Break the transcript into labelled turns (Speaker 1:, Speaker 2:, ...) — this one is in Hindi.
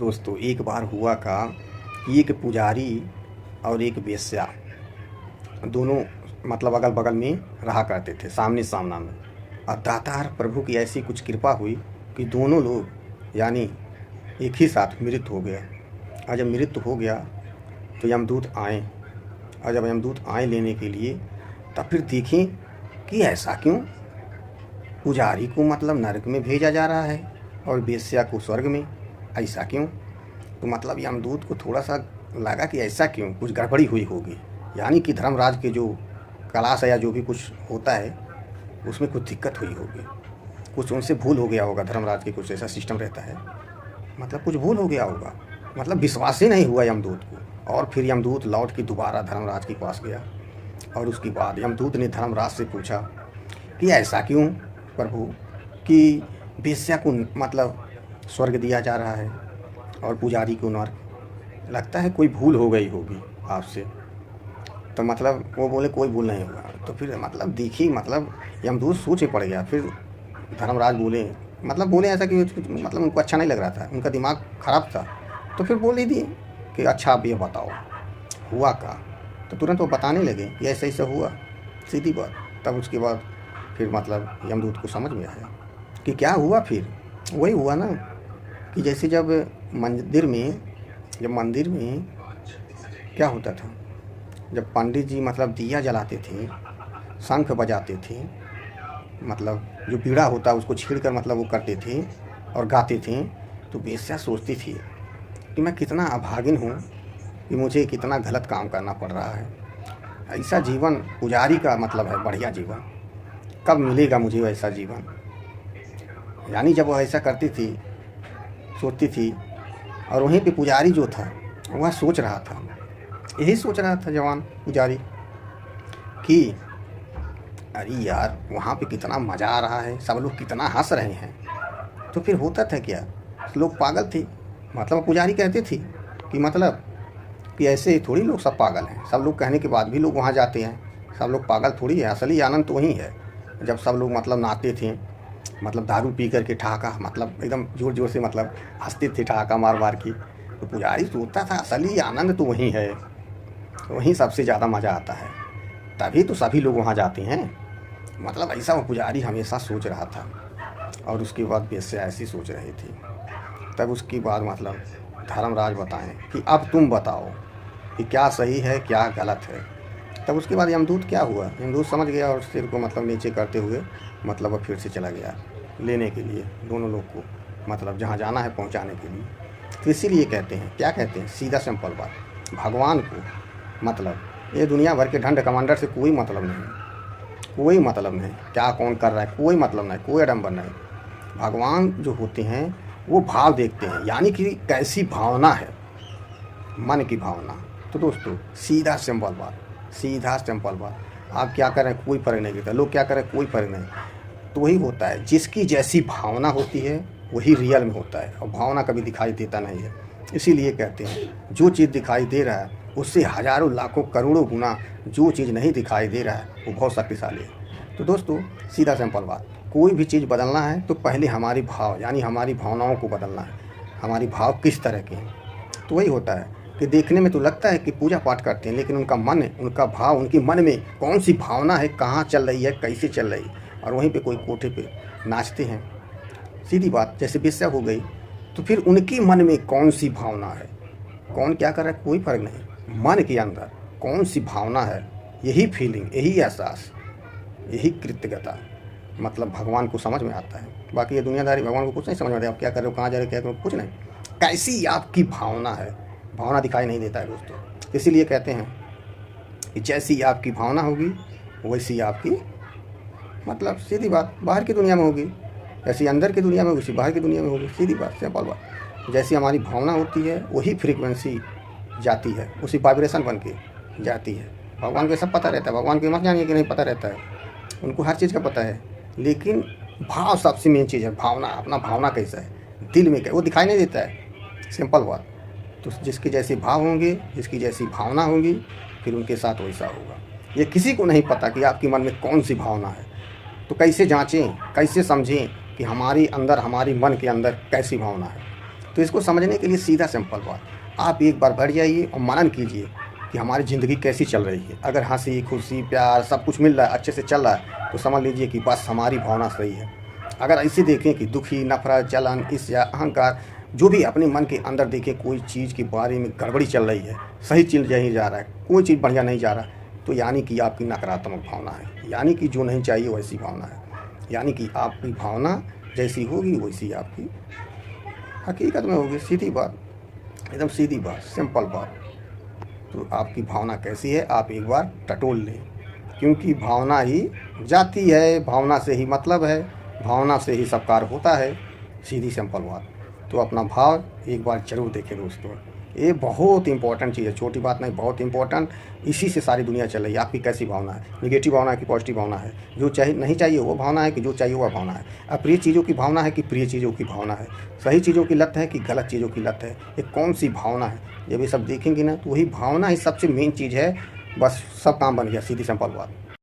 Speaker 1: दोस्तों एक बार हुआ का कि एक पुजारी और एक वेश्या दोनों मतलब अगल बगल में रहा करते थे, सामने सामना में। और दातार प्रभु की ऐसी कुछ कृपा हुई कि दोनों लोग यानी एक ही साथ मृत्यु हो गया। और जब मृत्यु हो गया तो यमदूत आए, और जब यमदूत आए लेने के लिए तब फिर देखें कि ऐसा क्यों, पुजारी को मतलब नरक में भेजा जा रहा है और वेश्या को स्वर्ग में, ऐसा क्यों। तो मतलब यमदूत को थोड़ा सा लगा कि ऐसा क्यों, कुछ गड़बड़ी हुई होगी, यानी कि धर्मराज के जो क्लास है या जो भी कुछ होता है उसमें कुछ दिक्कत हुई होगी, कुछ उनसे भूल हो गया होगा। धर्मराज के कुछ ऐसा सिस्टम रहता है, मतलब कुछ भूल हो गया होगा, मतलब विश्वास ही नहीं हुआ यमदूत को। और फिर यमदूत लौट के दोबारा धर्मराज के पास गया और उसके बाद यमदूत ने धर्मराज से पूछा कि ऐसा क्यों प्रभु कि वेश्या को मतलब स्वर्ग दिया जा रहा है और पुजारी को नरक, लगता है कोई भूल हो गई होगी आपसे। तो मतलब वो बोले कोई भूल नहीं होगा। तो फिर मतलब देखी मतलब यमदूत सोच में पड़ गया। फिर धर्मराज बोले ऐसा कि मतलब उनको अच्छा नहीं लग रहा था, उनका दिमाग ख़राब था। तो फिर बोल ही दिए कि अच्छा आप ये बताओ हुआ का। तो तुरंत वो बताने लगे कि ऐसा ऐसा हुआ, सीधी बात। तब उसके बाद फिर मतलब यमदूत को समझ में आया कि क्या हुआ। फिर वही हुआ ना कि जैसे जब मंदिर में क्या होता था, जब पंडित जी मतलब दिया जलाते थे, शंख बजाते थे, मतलब जो बीड़ा होता उसको छेड़कर मतलब वो करते थे और गाते थे, तो वेश्या सोचती थी कि मैं कितना अभागिन हूँ कि मुझे कितना गलत काम करना पड़ रहा है। ऐसा जीवन पुजारी का मतलब है बढ़िया जीवन, कब मिलेगा मुझे वैसा जीवन। यानी जब वो ऐसा करती थी, सोचती थी, और वहीं पे पुजारी जो था वह सोच रहा था, यही सोच रहा था जवान पुजारी कि अरे यार वहाँ पे कितना मज़ा आ रहा है, सब लोग कितना हंस रहे हैं। तो फिर होता था क्या, लोग पागल थे। मतलब पुजारी कहते थे कि मतलब कि ऐसे थोड़ी लोग सब पागल हैं, सब लोग कहने के बाद भी लोग वहाँ जाते हैं, सब लोग पागल थोड़ी है। असली आनंद तो वहीं है जब सब लोग मतलब नाचते थे, मतलब दारू पी कर के ठहाका मतलब एकदम ज़ोर ज़ोर से मतलब हंसते थे ठहाका मार मार के। तो पुजारी सोचता था असली आनंद तो वहीं है, वहीं सबसे ज़्यादा मज़ा आता है, तभी तो सभी लोग वहाँ जाते हैं। मतलब ऐसा वो पुजारी हमेशा सोच रहा था। और उसके बाद वेश्या ऐसी सोच रही थी। तब उसके बाद मतलब धर्मराज बताएं कि अब तुम बताओ कि क्या सही है क्या गलत है। तब उसके बाद यमदूत क्या हुआ, यमदूत समझ गया और सिर को मतलब नीचे करते हुए मतलब वो फिर से चला गया लेने के लिए दोनों लोग को, मतलब जहाँ जाना है पहुँचाने के लिए। तो इसीलिए कहते हैं, क्या कहते हैं, सीधा सिंपल बात, भगवान को मतलब ये दुनिया भर के ढंड कमांडर से कोई मतलब नहीं, कोई मतलब नहीं, क्या कौन कर रहा है कोई मतलब नहीं, कोई आडम्बर नहीं। भगवान जो होते हैं वो भाव देखते हैं, यानी कि कैसी भावना है, मन की भावना। तो दोस्तों सीधा सिंपल बात, आप क्या करें कोई फर्क नहीं पड़ता, लोग क्या करें कोई फर्क नहीं। तो वही होता है, जिसकी जैसी भावना होती है वही रियल में होता है, और भावना कभी दिखाई देता नहीं है। इसीलिए कहते हैं जो चीज़ दिखाई दे रहा है उससे हज़ारों लाखों करोड़ों गुना जो चीज़ नहीं दिखाई दे रहा है वो बहुत शक्तिशाली है। तो दोस्तों सीधा सिंपल बात, कोई भी चीज़ बदलना है तो पहले हमारी भाव यानी हमारी भावनाओं को बदलना है, हमारी भाव किस तरह के हैं। तो वही होता है कि देखने में तो लगता है कि पूजा पाठ करते हैं, लेकिन उनका मन, उनका भाव, उनके मन में कौन सी भावना है, कहाँ चल रही है, कैसे चल रही है। और वहीं पे कोई कोठे पे नाचते हैं, सीधी बात, जैसे वेश्या हो गई, तो फिर उनके मन में कौन सी भावना है, कौन क्या कर रहा है कोई फर्क नहीं, मन के अंदर कौन सी भावना है, यही फीलिंग, यही एहसास, यही कृतज्ञता मतलब भगवान को समझ में आता है। बाकी ये दुनियादारी भगवान को कुछ नहीं समझ में आता है, आप क्या कर रहे हो, कहाँ जा रहे हो, क्या कर रहे हो, कुछ नहीं। कैसी आपकी भावना है, भावना दिखाई नहीं देता है दोस्तों। इसीलिए कहते हैं कि जैसी आपकी भावना होगी वैसी आपकी मतलब सीधी बात बाहर की दुनिया में होगी, जैसी अंदर की दुनिया में वैसी बाहर की दुनिया में होगी, सीधी बात सिंपल बात। जैसी हमारी भावना होती है वही फ्रीक्वेंसी जाती है, उसी वाइब्रेशन बन के जाती है। भगवान को सब पता रहता है, भगवान को मत जानिए कि नहीं पता रहता है, उनको हर चीज़ का पता है, लेकिन भाव सबसे मेन चीज़ है। भावना, अपना भावना कैसा है, दिल में क्या, वो दिखाई नहीं देता है, सिंपल बात। तो जिसके जैसे भाव होंगे, जिसकी जैसी भावना होगी, फिर उनके साथ वैसा होगा। ये किसी को नहीं पता कि आपके मन में कौन सी भावना है। तो कैसे जांचें, कैसे समझें कि हमारी अंदर, हमारी मन के अंदर कैसी भावना है। तो इसको समझने के लिए सीधा सिंपल बात, आप एक बार बैठ जाइए और मनन कीजिए कि हमारी ज़िंदगी कैसी चल रही है। अगर हंसी खुशी प्यार सब कुछ मिल रहा है, अच्छे से चल रहा है, तो समझ लीजिए कि बस हमारी भावना सही है। अगर ऐसे देखें कि दुखी, नफरत, जलन, ईर्ष्या, अहंकार, जो भी अपने मन के अंदर देखें कोई चीज़ के बारे में गड़बड़ी चल रही है, सही चीज़ नहीं जा रहा है, कोई चीज़ बढ़िया नहीं जा रहा, तो यानी कि आपकी नकारात्मक भावना है, यानी कि जो नहीं चाहिए वैसी भावना है। यानी कि आपकी भावना जैसी होगी वैसी आपकी हकीकत में होगी। सीधी बात, एकदम सीधी बात, सिंपल बात। तो आपकी भावना कैसी है आप एक बार टटोल लें, क्योंकि भावना ही जाती है, भावना से ही मतलब है, भावना से ही सब कार्य होता है। सीधी सिंपल बात। तो अपना भाव एक बार ज़रूर देखें दोस्तों, ये बहुत इंपॉर्टेंट चीज़ है, छोटी बात नहीं, बहुत इंपॉर्टेंट। इसी से सारी दुनिया चल रही है। आपकी कैसी भावना है, निगेटिव भावना है कि पॉजिटिव भावना है, जो चाहिए नहीं चाहिए वो भावना है कि जो चाहिए वह भावना है, अप्रिय चीज़ों की भावना है कि प्रिय चीज़ों की भावना है, सही चीज़ों की लत है कि गलत चीज़ों की लत है, ये कौन सी भावना है, जब ये सब देखेंगे ना तो वही भावना ही सबसे मेन चीज़ है। बस सब काम बन गया, सीधी सिंपल बात।